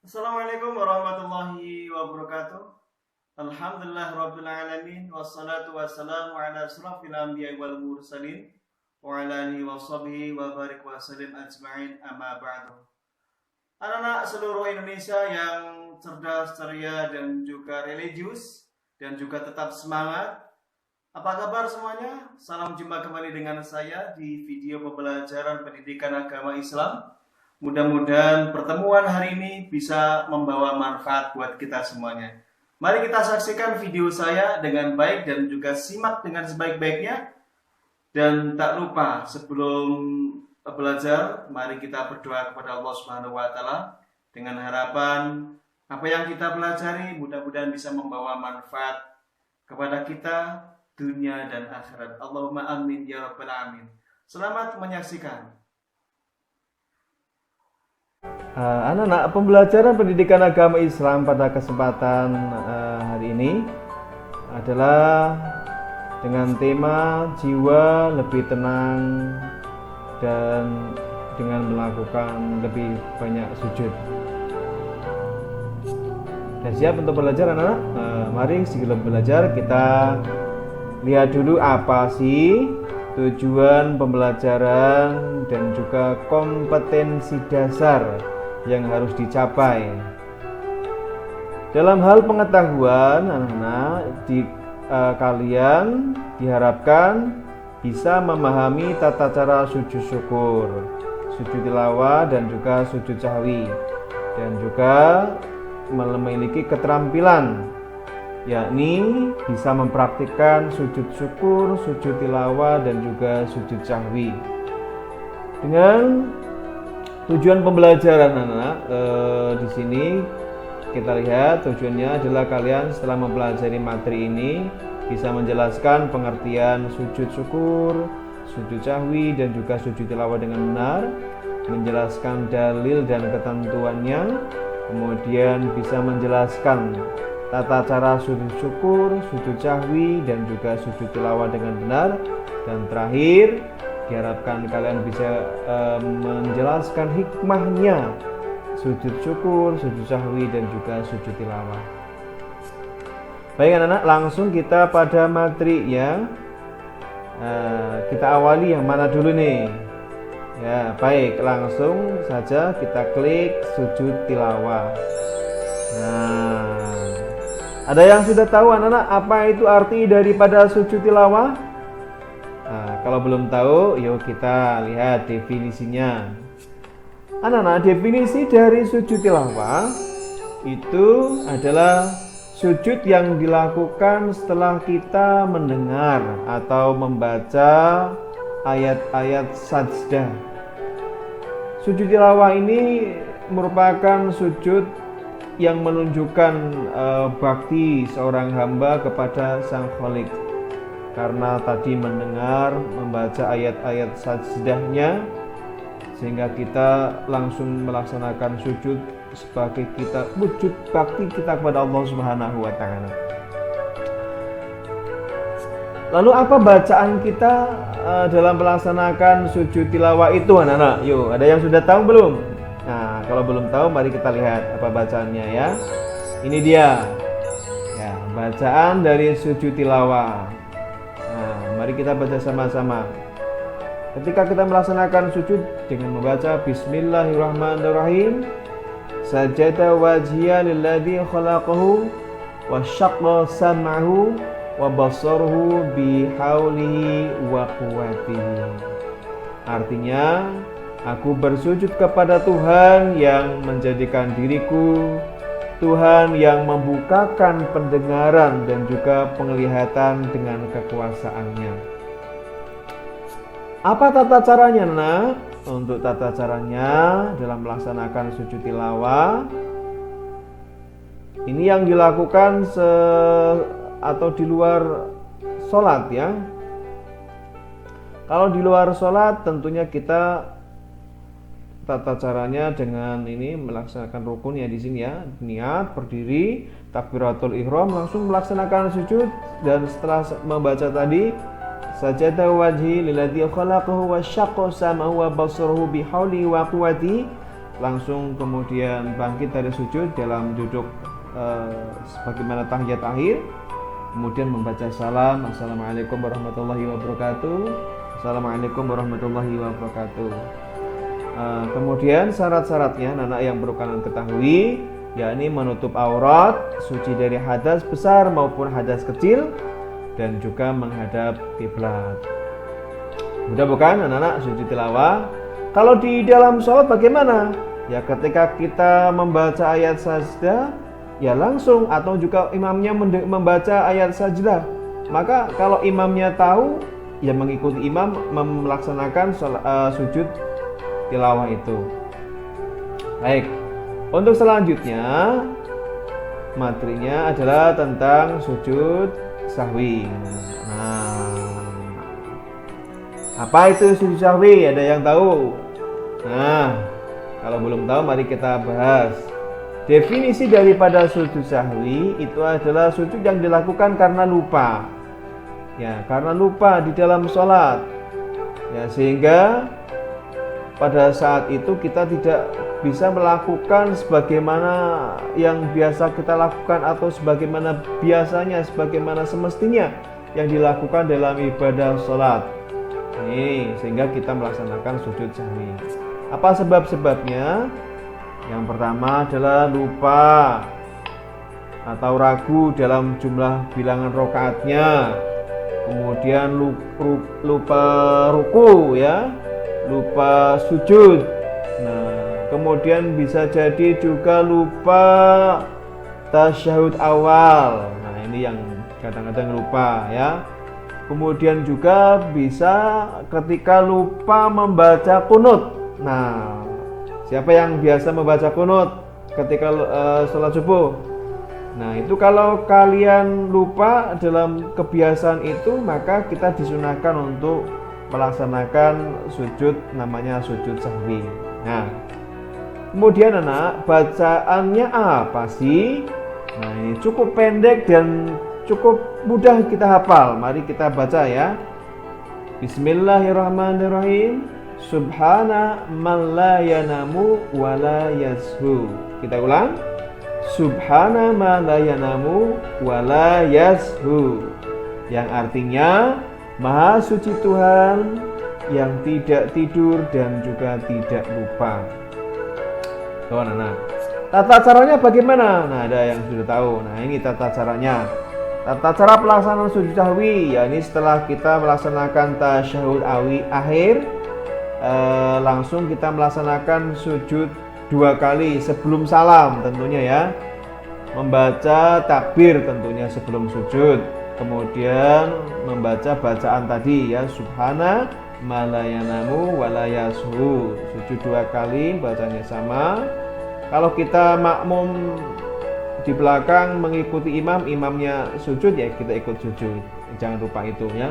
Assalamualaikum warahmatullahi wabarakatuh. Alhamdulillah rabbil alamin wassalatu wassalamu ala asrafil anbiya'i wal mursalin wa ala alihi wa sahbihi wa barik wa sallim ajma'in amma ba'du. Anak-anak seluruh Indonesia yang cerdas, ceria dan juga religius dan juga tetap semangat. Apa kabar semuanya? Salam jumpa kembali dengan saya di video pembelajaran pendidikan agama Islam. Mudah-mudahan pertemuan hari ini bisa membawa manfaat buat kita semuanya. Mari kita saksikan video saya dengan baik dan juga simak dengan sebaik-baiknya. Dan tak lupa sebelum belajar, mari kita berdoa kepada Allah Subhanahu wa taala dengan harapan apa yang kita pelajari mudah-mudahan bisa membawa manfaat kepada kita dunia dan akhirat. Allahumma amin ya rabbal alamin. Selamat menyaksikan. Anak-anak, pembelajaran pendidikan agama Islam pada kesempatan hari ini adalah dengan tema jiwa lebih tenang dan dengan melakukan lebih banyak sujud. Sudah siap untuk belajar anak-anak? Mari sebelum belajar kita lihat dulu apa sih tujuan pembelajaran dan juga kompetensi dasar yang harus dicapai. Dalam hal pengetahuan, anak-anak kalian diharapkan bisa memahami tata cara sujud syukur, sujud tilawah dan juga sujud sahwi, dan juga memiliki keterampilan yakni bisa mempraktikkan sujud syukur, sujud tilawah dan juga sujud sahwi. Dengan tujuan pembelajaran anak di sini kita lihat tujuannya adalah kalian setelah mempelajari materi ini bisa menjelaskan pengertian sujud syukur, sujud sahwi dan juga sujud tilawah dengan benar, menjelaskan dalil dan ketentuannya, kemudian bisa menjelaskan tata cara sujud syukur, sujud sahwi dan juga sujud tilawah dengan benar, dan terakhir diharapkan kalian bisa menjelaskan hikmahnya sujud syukur, sujud sahwi dan juga sujud tilawah. Baik anak-anak, langsung kita pada materi ya. Kita awali yang mana dulu nih? Ya, baik, langsung saja kita klik sujud tilawah. Nah, ada yang sudah tahu anak-anak apa itu arti daripada sujud tilawah? Nah, kalau belum tahu, yuk kita lihat definisinya. Anak-anak, definisi dari sujud tilawah itu adalah sujud yang dilakukan setelah kita mendengar atau membaca ayat-ayat sajdah. Sujud tilawah ini merupakan sujud yang menunjukkan bakti seorang hamba kepada Sang Khalik. Karena tadi mendengar, membaca ayat-ayat sajdahnya, sehingga kita langsung melaksanakan sujud sebagai kita wujud bakti kita kepada Allah Subhanahu wa taala. Lalu apa bacaan kita dalam melaksanakan sujud tilawah itu anak-anak? Yuk, ada yang sudah tahu belum? Nah, kalau belum tahu mari kita lihat apa bacaannya ya. Ini dia. Ya, bacaan dari sujud tilawah. Mari kita baca sama-sama. Ketika kita melaksanakan sujud dengan membaca Bismillahirrahmanirrahim, sajada wajhiya lilladzi khalaqahu wa syaqqa sam'ahu wa basarhu bihaulihi wa quwwatihi. Artinya, aku bersujud kepada Tuhan yang menjadikan diriku, Tuhan yang membukakan pendengaran dan juga penglihatan dengan kekuasaannya. Apa tata caranya, nak? Untuk tata caranya dalam melaksanakan sujud tilawah, ini yang dilakukan atau di luar sholat ya. Kalau di luar sholat tentunya kita tata caranya dengan ini melaksanakan rukun ya di sini ya, niat berdiri, takbiratul ihram, langsung melaksanakan sujud, dan setelah membaca tadi sajada wajhi lilladzi khalaqahu wa syaqqa sam'ahu wa basarahu bihaulihi wa quwwati, langsung kemudian bangkit dari sujud dalam duduk sebagaimana tahiyat akhir, kemudian membaca salam, assalamualaikum warahmatullahi wabarakatuh, assalamualaikum warahmatullahi wabarakatuh. Kemudian syarat-syaratnya anak yang perlu kalian ketahui, yakni menutup aurat, suci dari hadas besar maupun hadas kecil, dan juga menghadap kiblat. Mudah bukan anak-anak sujud tilawah? Kalau di dalam sholat bagaimana? Ya ketika kita membaca ayat sajdah, ya langsung, atau juga imamnya membaca ayat sajdah. Maka kalau imamnya tahu, ya mengikuti imam melaksanakan sujud tilawah itu. Baik, untuk selanjutnya materinya adalah tentang sujud sahwi. Apa itu sujud sahwi? Ada yang tahu? Kalau belum tahu, mari kita bahas. Definisi daripada sujud sahwi itu adalah sujud yang dilakukan karena lupa. Ya, karena lupa di dalam sholat. Ya, sehingga pada saat itu kita tidak bisa melakukan sebagaimana yang biasa kita lakukan atau sebagaimana biasanya, sebagaimana semestinya yang dilakukan dalam ibadah sholat. Sehingga kita melaksanakan sujud sahwi. Apa sebab-sebabnya? Yang pertama adalah lupa atau ragu dalam jumlah bilangan rakaatnya. Kemudian lupa ruku, ya, lupa sujud. Kemudian bisa jadi juga lupa tasyahud awal. Ini yang kadang-kadang lupa, ya. Kemudian juga bisa ketika lupa membaca kunut. Siapa yang biasa membaca kunut ketika sholat subuh? Itu kalau kalian lupa dalam kebiasaan itu, maka kita disunahkan untuk melaksanakan sujud, namanya sujud sahwi. Kemudian anak, bacaannya apa sih? Ini cukup pendek dan cukup mudah kita hafal. Mari kita baca, ya. Bismillahirrahmanirrahim. Subhana man la yanamu wa la yashu. Kita ulang. Subhana man la yanamu wa la yashu. Yang artinya Maha suci Tuhan yang tidak tidur dan juga tidak lupa. Tata caranya bagaimana? Ada yang sudah tahu. Ini tata caranya. Tata cara pelaksanaan sujud sahwi, yakni setelah kita melaksanakan tasyahud akhir, langsung kita melaksanakan sujud 2 kali sebelum salam tentunya, ya. Membaca takbir tentunya sebelum sujud. Kemudian membaca bacaan tadi, ya, subhana ma la yanamu wa la yashu. Sujud 2 kali, bacanya sama. Kalau kita makmum di belakang mengikuti imamnya sujud, ya kita ikut sujud. Jangan lupa itu, ya.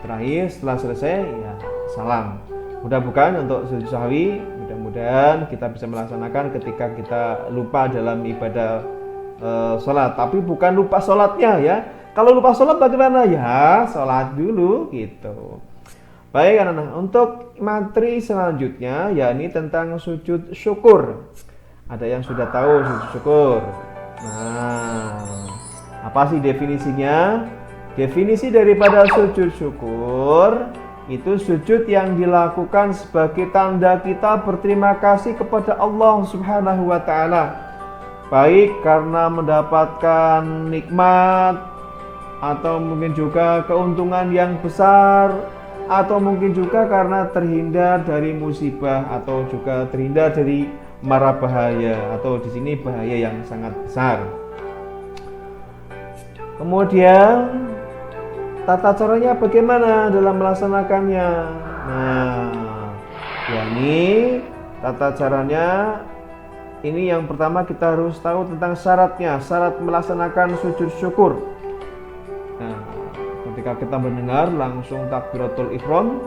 Terakhir setelah selesai, ya salam. Mudah bukan untuk sujud sahwi? Mudah-mudahan kita bisa melaksanakan ketika kita lupa dalam ibadah sholat. Tapi bukan lupa sholatnya, ya. Kalau lupa sholat bagaimana? Ya sholat dulu gitu. Baik anak-anak, untuk materi selanjutnya yakni tentang sujud syukur. Ada yang sudah tahu sujud syukur? Apa sih definisinya? Definisi daripada sujud syukur itu sujud yang dilakukan sebagai tanda kita berterima kasih kepada Allah Subhanahu wa ta'ala, baik karena mendapatkan nikmat, atau mungkin juga keuntungan yang besar, atau mungkin juga karena terhindar dari musibah, atau juga terhindar dari mara bahaya, atau di sini bahaya yang sangat besar. Kemudian tata caranya bagaimana dalam melaksanakannya? Yakni tata caranya ini yang pertama kita harus tahu tentang syaratnya, syarat melaksanakan sujud syukur. Ketika kita mendengar langsung takbiratul ihram,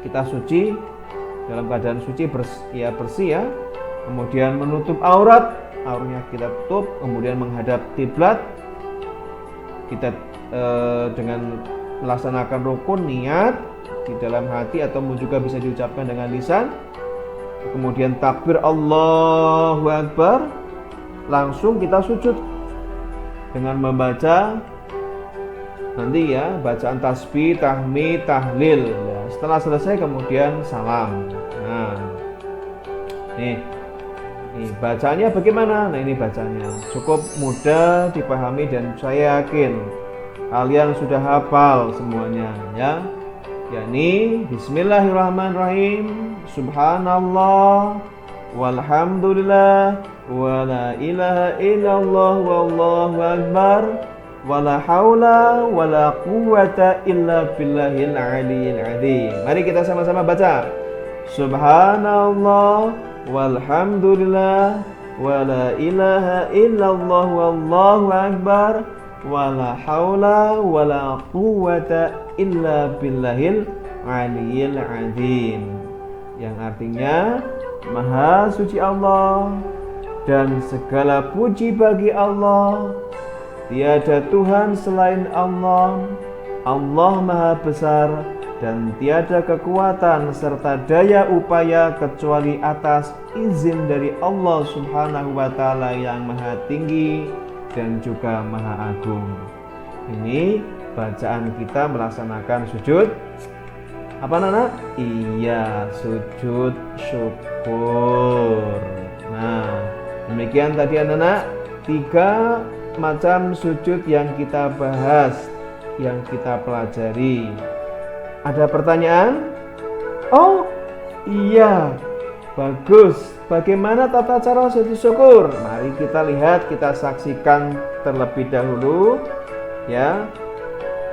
kita suci dalam keadaan suci bersih, ya. Kemudian menutup auratnya kita tutup, kemudian menghadap kiblat. Kita dengan melaksanakan rukun niat di dalam hati atau juga bisa diucapkan dengan lisan. kemudian takbir Allahu Akbar, langsung kita sujud dengan membaca nanti ya bacaan tasbih, tahmid, tahlil ya. Setelah selesai kemudian salam. Nah, nih bacaannya bagaimana? Nah, ini bacanya cukup mudah dipahami dan saya yakin kalian sudah hafal semuanya ya. Yakni Bismillahirrahmanirrahim, Subhanallah, walhamdulillah, wala ilaha illallah, wallahu akbar, wala haula wala quwwata illa billahil aliyil azim. Mari kita sama-sama baca. Subhanallah, walhamdulillah, wala ilaha illallah, wallahu akbar, wala haula wala quwwata illa billahil aliyil azim. Yang artinya Maha suci Allah dan segala puji bagi Allah. Tiada Tuhan selain Allah. Allah Maha besar dan tiada kekuatan serta daya upaya kecuali atas izin dari Allah Subhanahu wa taala yang Maha tinggi dan juga Maha agung. Ini bacaan kita melaksanakan sujud apa Nana? Iya, sujud syukur. Nah, demikian tadi anak-anak 3 macam sujud yang kita bahas, yang kita pelajari. Ada pertanyaan? Oh, iya. Bagus. Bagaimana tata cara sujud syukur? Mari kita lihat, kita saksikan terlebih dahulu ya.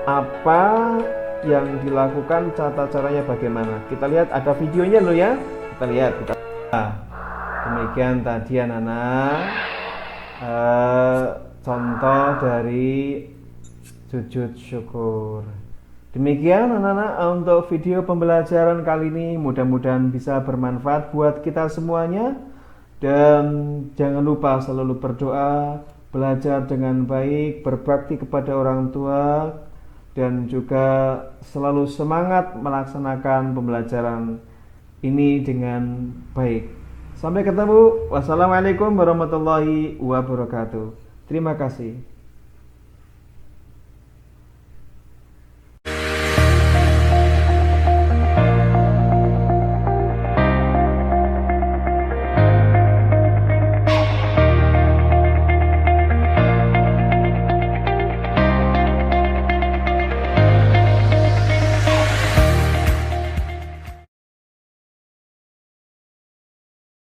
Apa yang dilakukan, tata caranya bagaimana? Kita lihat, ada videonya loh ya. Kita lihat, demikian tadi anak-anak contoh dari sujud syukur. Demikian anak-anak untuk video pembelajaran kali ini, mudah-mudahan bisa bermanfaat buat kita semuanya. Dan jangan lupa selalu berdoa, belajar dengan baik, berbakti kepada orang tua, dan juga selalu semangat melaksanakan pembelajaran ini dengan baik. Sampai ketemu. Wassalamualaikum warahmatullahi wabarakatuh. Terima kasih.